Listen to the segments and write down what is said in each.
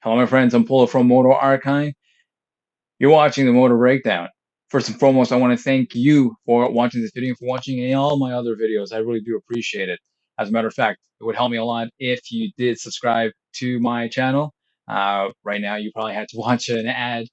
Hello, my friends. I'm Polo from Moto Archive. You're watching the Moto Breakdown. First and foremost, I want to thank you for watching this video and for watching all my other videos. I really do appreciate it. As a matter of fact, it would help me a lot if you did subscribe to my channel. Right now, you probably had to watch an ad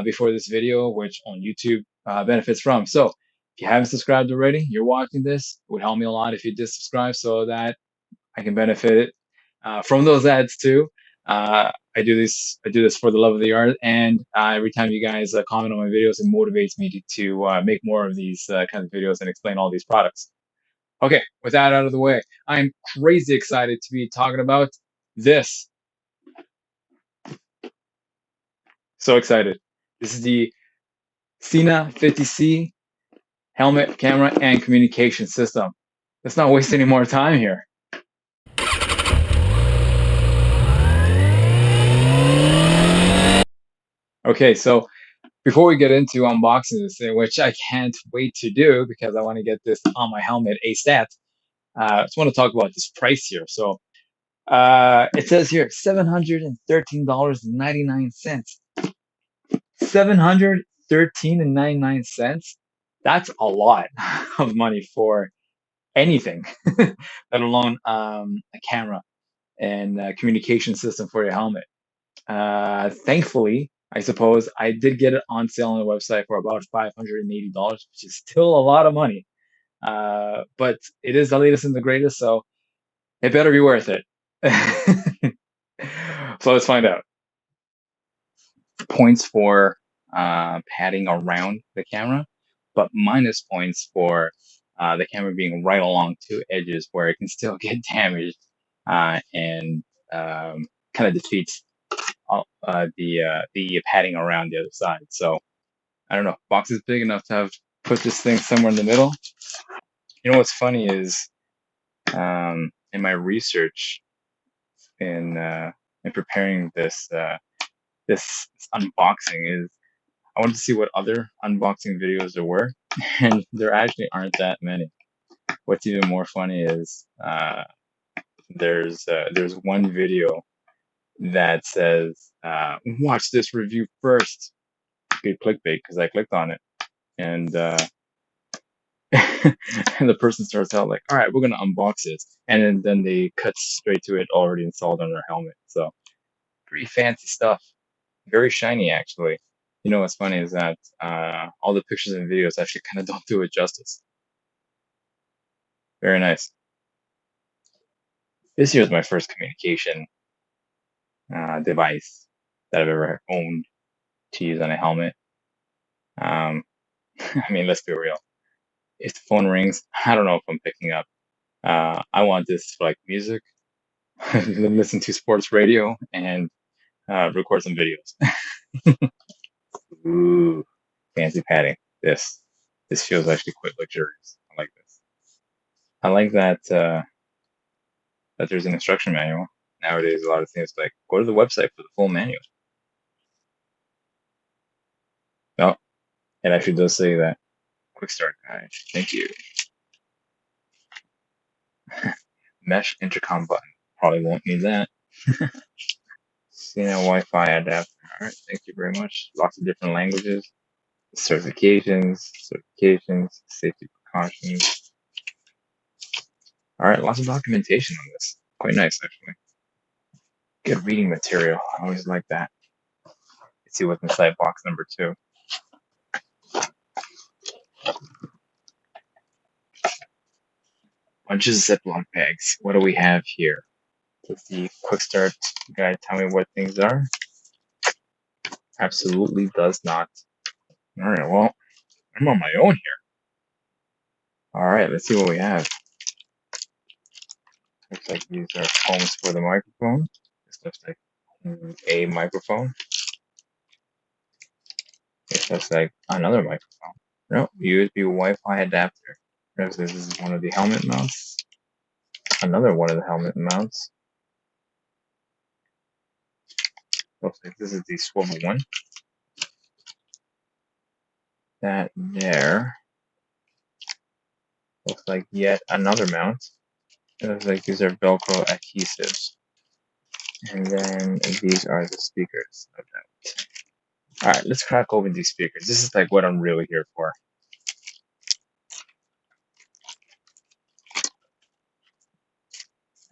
before this video, which on YouTube benefits from. So if you haven't subscribed already, you're watching this, it would help me a lot if you did subscribe so that I can benefit from those ads too. I do this for the love of the art, and every time you guys comment on my videos, it motivates me to make more of these kinds of videos and explain all these products. Okay, with that out of the way, I'm crazy excited to be talking about this. So excited! This is the SENA 50C helmet, camera, and communication system. Let's not waste any more time here. Okay, so before we get into unboxing this thing, which I can't wait to do because I want to get this on my helmet ASAP, I just want to talk about this price here. So it says here $713.99. $713.99. That's a lot of money for anything, let alone a camera and a communication system for your helmet. Thankfully, I suppose I did get it on sale on the website for about $580, which is still a lot of money. But it is the latest and the greatest, so it better be worth it. So let's find out. Points for padding around the camera, but minus points for the camera being right along two edges where it can still get damaged and kind of defeats the padding around the other side. So I don't know. Box is big enough to have put this thing somewhere in the middle. You know what's funny is in my research in preparing this unboxing is I wanted to see what other unboxing videos there were, and there actually aren't that many. What's even more funny is there's one video that says watch this review first. Good clickbait because I clicked on it, and and the person starts out like, all right, we're gonna unbox this, and then they cut straight to it already installed on their helmet. So pretty fancy stuff, very shiny actually. You know what's funny is that all the pictures and videos actually kind of don't do it justice. Very nice. This year is my first communication device that I've ever owned to use on a helmet. I mean, let's be real. If the phone rings, I don't know if I'm picking up. I want this for like music, listen to sports radio, and record some videos. Ooh, fancy padding. This feels actually quite luxurious. I like this. I like that that there's an instruction manual. Nowadays, a lot of things like go to the website for the full manual. No, it actually does say that. Quick start guide. Thank you. Mesh intercom button. Probably won't need that. SENA Wi-Fi adapter. All right, thank you very much. Lots of different languages. Certifications, safety precautions. All right, lots of documentation on this. Quite nice, actually. Good reading material. I always like that. Let's see what's inside box number 2. Bunches of Ziploc bags. What do we have here? Does the quick start guide tell me what things are? Absolutely does not. All right, well, I'm on my own here. All right, let's see what we have. Looks like these are combs for the microphone. This looks like a microphone. This looks like another microphone. No, USB Wi-Fi adapter. This is one of the helmet mounts. Another one of the helmet mounts. Looks like this is the swivel one. That there looks like yet another mount. It looks like these are Velcro adhesives. And then these are the speakers, no doubt. All right, let's crack open these speakers. This is like what I'm really here for.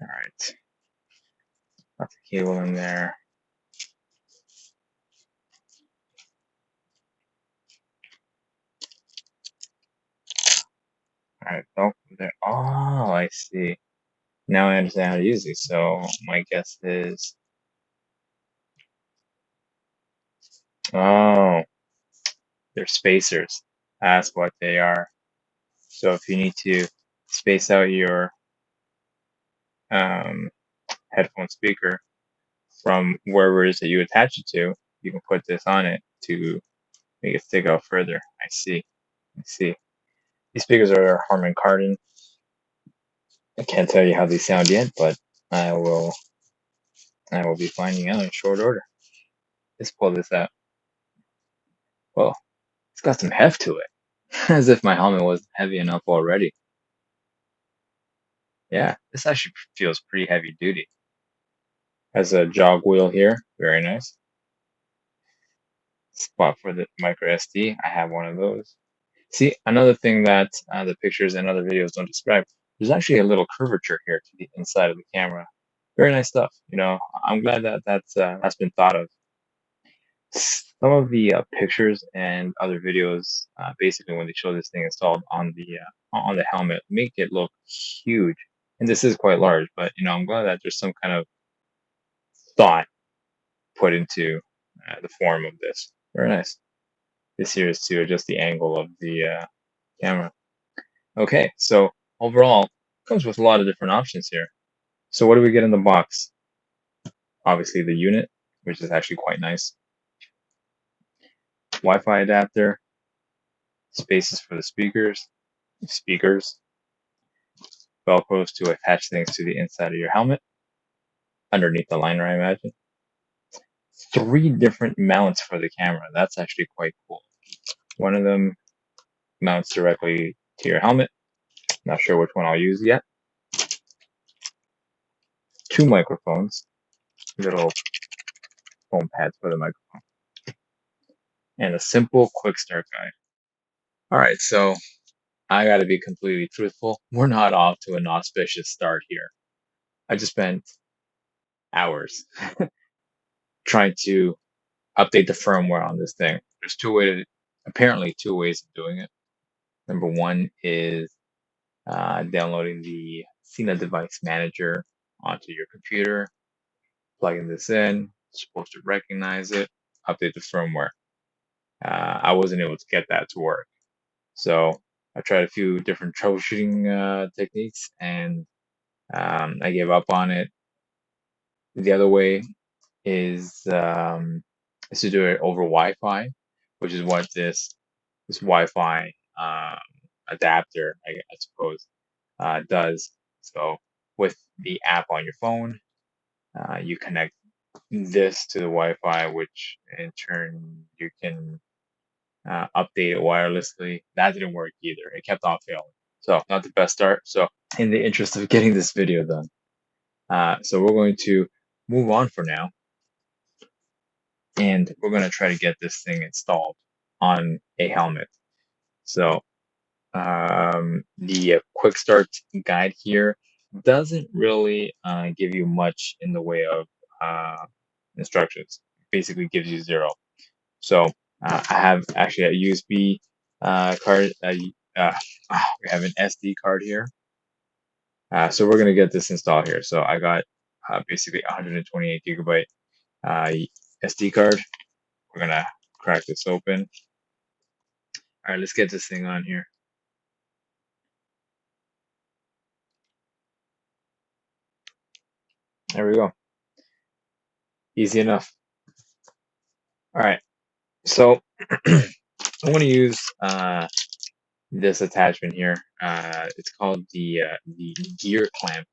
All right, got the cable in there. All right, oh, there. Oh, I see. Now I understand how to use these. So my guess is, oh, they're spacers. That's what they are. So if you need to space out your um, headphone speaker from wherever it is that you attach it to, you can put this on it to make it stick out further. I see. I see. These speakers are Harman Kardon. I can't tell you how they sound yet, but I will. I will be finding out in short order. Let's pull this out. Well, it's got some heft to it, as if my helmet wasn't heavy enough already. Yeah, this actually feels pretty heavy duty. Has a jog wheel here, very nice. Spot for the micro SD. I have one of those. See, another thing that the pictures and other videos don't describe, there's actually a little curvature here to the inside of the camera. Very nice stuff. I'm glad that that's been thought of. Some of the pictures and other videos, basically when they show this thing installed on the helmet, make it look huge. And this is quite large, but I'm glad that there's some kind of thought put into the form of this. Very nice. This here is to adjust the angle of the camera. Okay, so overall, comes with a lot of different options here. So what do we get in the box? Obviously the unit, which is actually quite nice. Wi-Fi adapter, spaces for the speakers, Velcros to attach things to the inside of your helmet, underneath the liner, I imagine. 3 different mounts for the camera. That's actually quite cool. One of them mounts directly to your helmet. Not sure which one I'll use yet. 2 microphones, little foam pads for the microphone, and a simple quick start guide. All right, so I got to be completely truthful. We're not off to an auspicious start here. I just spent hours trying to update the firmware on this thing. There's apparently two ways of doing it. Number one is downloading the SENA device manager onto your computer, plugging this in, it's supposed to recognize it, update the firmware. I wasn't able to get that to work. So I tried a few different troubleshooting techniques and I gave up on it. The other way is to do it over Wi-Fi, which is what this Wi-Fi adapter, I suppose, does. So with the app on your phone, you connect this to the Wi-Fi, which in turn you can update it wirelessly. That didn't work either. It kept on failing. So not the best start. So in the interest of getting this video done, so we're going to move on for now, and we're going to try to get this thing installed on a helmet. So the quick start guide here doesn't really give you much in the way of instructions. Basically gives you 0. So I have actually a USB card. We have an SD card here. So we're gonna get this installed here. So I got basically 128 gigabyte SD card. We're gonna crack this open. All right, let's get this thing on here. There we go. Easy enough. All right, so I'm going to use this attachment here. It's called the gear clamp,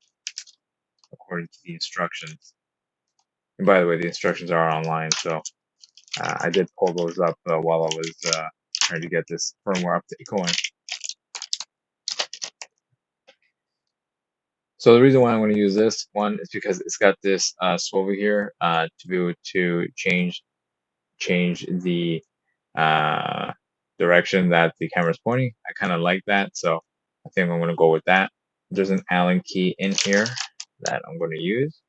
according to the instructions. And by the way, the instructions are online, so I did pull those up while I was trying to get this firmware update going. So the reason why I'm going to use this one is because it's got this swivel here to be able to change the uh, direction that the camera is pointing. I kind of like that, so I think I'm going to go with that. There's an Allen key in here that I'm going to use.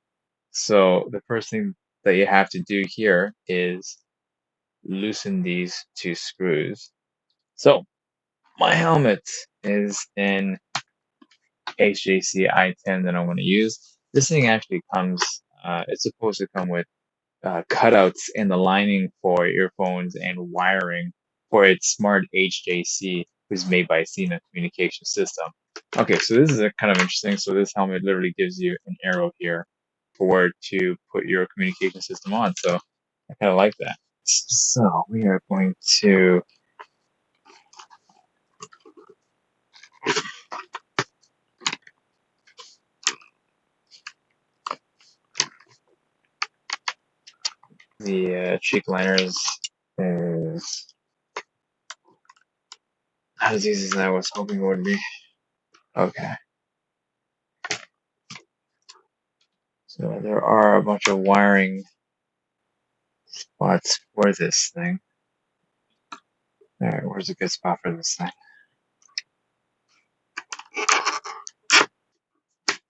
So the first thing that you have to do here is loosen these two screws. So my helmet is in HJC I-10 that I'm going to use. This thing actually comes, it's supposed to come with cutouts in the lining for earphones and wiring for its smart HJC, which is made by SENA communication system. Okay, so this is kind of interesting. So this helmet literally gives you an arrow here for where to put your communication system on. So I kind of like that. So we are going to the cheek liners is not as easy as I was hoping it would be. Okay. So there are a bunch of wiring spots for this thing. Alright, where's a good spot for this thing?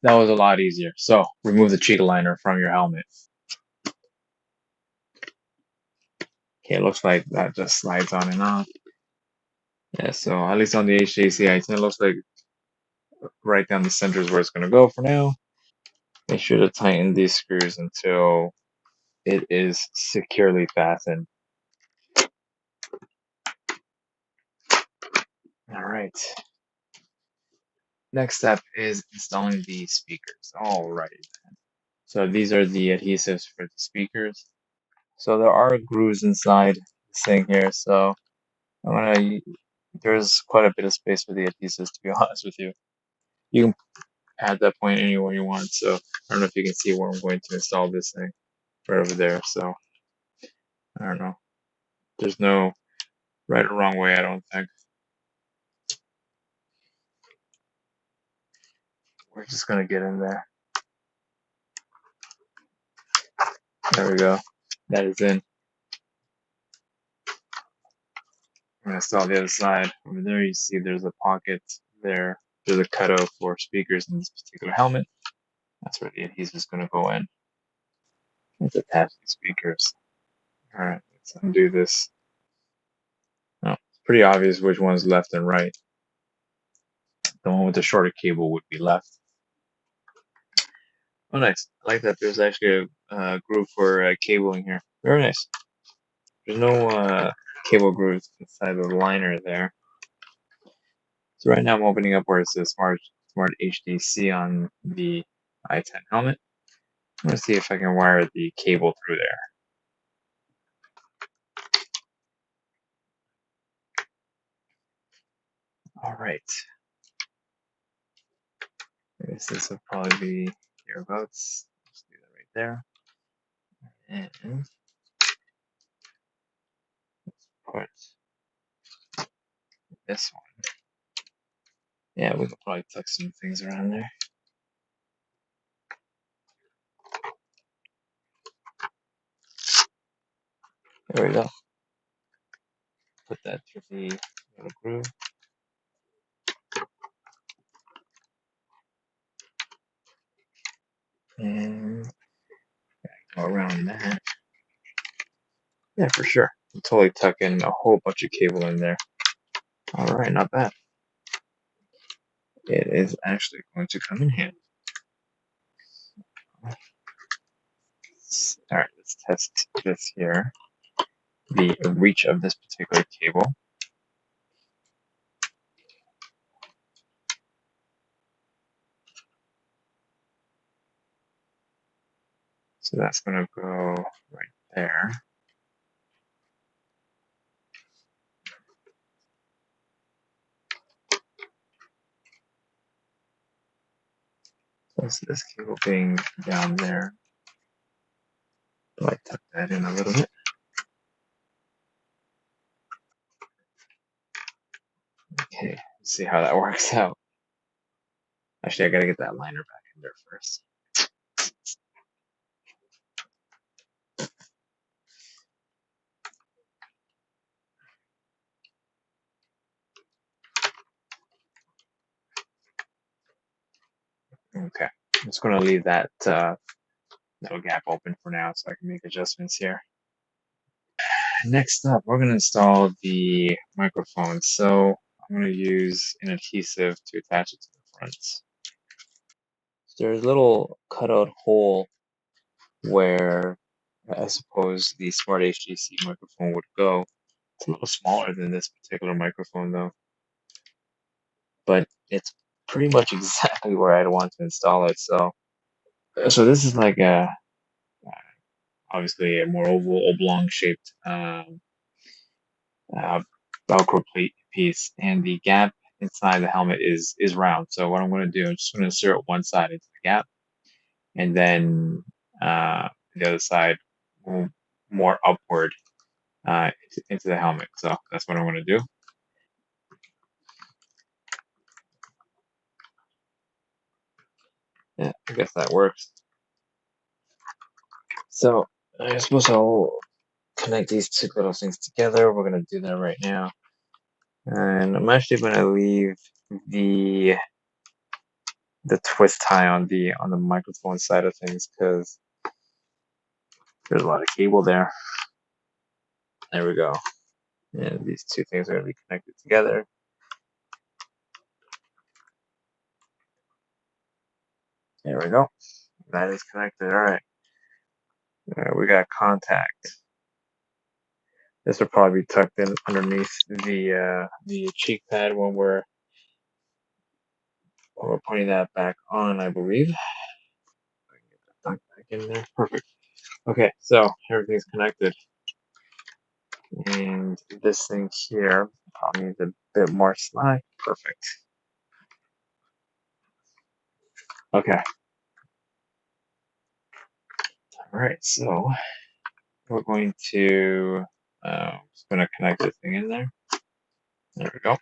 That was a lot easier. So remove the cheek liner from your helmet. Okay, it looks like that just slides on and off. Yeah, so at least on the HJC I-10, it looks like right down the center is where it's going to go for now. Make sure to tighten these screws until it is securely fastened. Alright. Next step is installing the speakers. Alright. So these are the adhesives for the speakers. So there are grooves inside this thing here, so there's quite a bit of space for the adhesives, to be honest with you. You can add that point anywhere you want, so I don't know if you can see where I'm going to install this thing, right over there, so I don't know. There's no right or wrong way, I don't think. We're just gonna get in there. There we go. That is in. I'm gonna install the other side. Over there you see there's a pocket there. There's a cutout for speakers in this particular helmet. That's where the adhesive is gonna go in. Let's attach the speakers. Alright, let's undo this. Oh, it's pretty obvious which one's left and right. The one with the shorter cable would be left. Oh, nice. I like that there's actually a groove for cabling here. Very nice. There's no cable grooves inside the liner there. So right now I'm opening up where it says Smart HDC on the I-10 helmet. I'm going to see if I can wire the cable through there. Alright. I guess this will probably be hereabouts. Just do that right there. And put this one. Yeah, we could probably tuck some things around there. There we go. Put that through the little groove. And go around that. Yeah, for sure. I'll totally tuck in a whole bunch of cable in there. Alright, not bad. It is actually going to come in handy. Alright, let's test this here. The reach of this particular cable. So that's going to go right there. So this cable being down there. So I tuck that in a little bit. Okay, let's see how that works out. Actually, I gotta get that liner back there first. Okay, I'm just going to leave that little gap open for now so I can make adjustments here. Next up, we're going to install the microphone. So I'm going to use an adhesive to attach it to the front. So there's a little cutout hole where I suppose the Smart HDC microphone would go. It's a little smaller than this particular microphone though, but it's pretty much exactly where I'd want to install it. So this is like a obviously a more oblong shaped uh, Velcro piece, and the gap inside the helmet is round. So what I'm going to do, I'm just going to insert one side into the gap, and then the other side more upward into the helmet. So that's what I'm going to do. Yeah, I guess that works. So I suppose I'll connect these two little things together. We're going to do that right now. And I'm actually going to leave the twist tie on the microphone side of things because there's a lot of cable there. There we go. And these two things are going to be connected together. There we go. That is connected. All right. We got contact. This will probably be tucked in underneath the cheek pad when we're putting that back on, I believe. I can get that tucked back in there. Perfect. Okay, so everything's connected. And this thing here probably needs a bit more slack. Perfect. Okay. All right, so we're going to just going to connect this thing in there. There we go.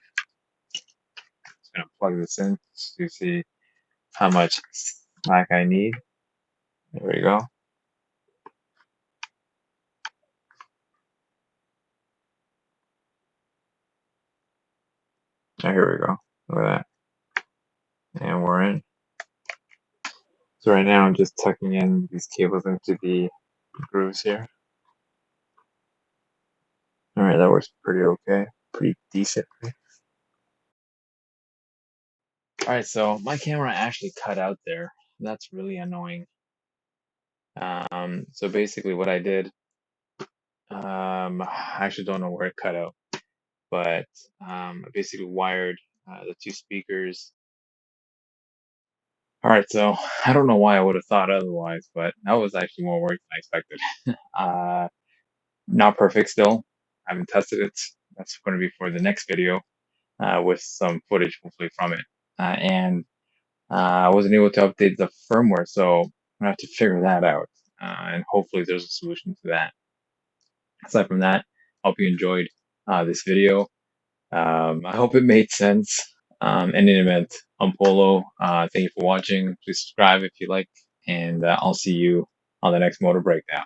Just going to plug this in to see how much slack I need. There we go. Oh, here we go. Look at that. And we're in. So right now I'm just tucking in these cables into the grooves here. All right, that works pretty okay. Pretty decent. All right, so my camera actually cut out there. That's really annoying. So basically what I did, I actually don't know where it cut out, but I basically wired the two speakers. All right, so I don't know why I would have thought otherwise, but that was actually more work than I expected. Not perfect still. I haven't tested it. That's going to be for the next video with some footage hopefully from it. And I wasn't able to update the firmware, so I'm gonna have to figure that out. And hopefully there's a solution to that. Aside from that, I hope you enjoyed this video. I hope it made sense. In any event, I'm Polo. Thank you for watching. Please subscribe if you like, and I'll see you on the next Motor Breakdown.